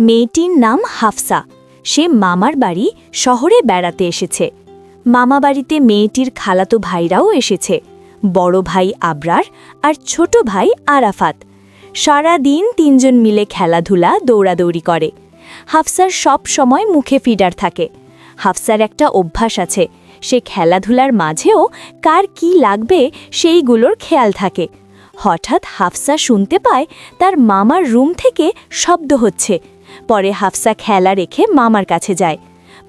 মেয়েটির নাম হাফসা। সে মামার বাড়ি শহরে বেড়াতে এসেছে। মামা বাড়িতে মেয়েটির খালাতো ভাইরাও এসেছে, বড় ভাই আবরার আর ছোট ভাই আরাফাত। সারা দিন তিনজন মিলে খেলাধুলা দৌড়াদৌড়ি করে। হাফসার সব সময় মুখে ফিডার থাকে। হাফসার একটা অভ্যাস আছে, সে খেলাধুলার মাঝেও কার কি লাগবে সেইগুলোর খেয়াল থাকে। হঠাৎ হাফসা শুনতে পায় তার মামার রুম থেকে শব্দ হচ্ছে। পরে হাফসা খেলা রেখে মামার কাছে যায়।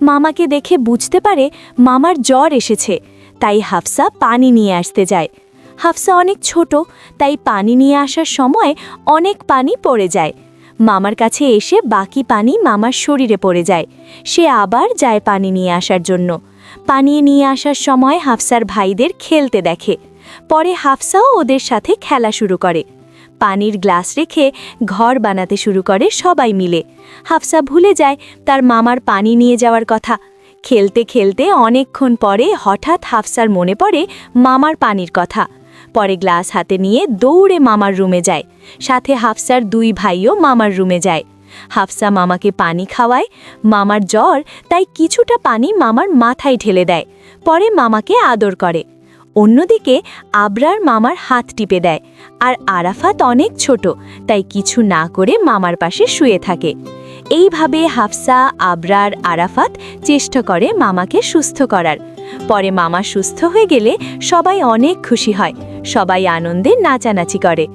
মামাকে দেখে বুঝতে পারে মামার জ্বর এসেছে, তাই হাফসা পানি নিয়ে আসতে যায়। হাফসা অনেক ছোট, তাই পানি নিয়ে আসার সময় অনেক পানি পড়ে যায়। মামার কাছে এসে বাকি পানি মামার শরীরে পড়ে যায়। সে আবার যায় পানি নিয়ে আসার জন্য। পানি নিয়ে আসার সময় হাফসার ভাইদের খেলতে দেখে। পরে হাফসাও ওদের সাথে খেলা শুরু করে। পানির গ্লাস রেখে ঘর বানাতে শুরু করে সবাই মিলে। হাফসা ভুলে যায় তার মামার পানি নিয়ে যাওয়ার কথা। খেলতে খেলতে অনেকক্ষণ পরে হঠাৎ হাফসার মনে পড়ে মামার পানির কথা। পরে গ্লাস হাতে নিয়ে দৌড়ে মামার রুমে যায়। সাথে হাফসার দুই ভাইও মামার রুমে যায়। হাফসা মামাকে পানি খাওয়ায়। মামার জ্বর, তাই কিছুটা পানি মামার মাথায় ঢেলে দেয়। পরে মামাকে আদর করে। অন্যদিকে আবরার মামার হাত টিপে দেয়, আর আরাফাত অনেক ছোট, তাই কিছু না করে মামার পাশে শুয়ে থাকে। এইভাবে হাফসা, আবরার, আরাফাত চেষ্টা করে মামাকে সুস্থ করার। পরে মামা সুস্থ হয়ে গেলে সবাই অনেক খুশি হয়। সবাই আনন্দে নাচানাচি করে।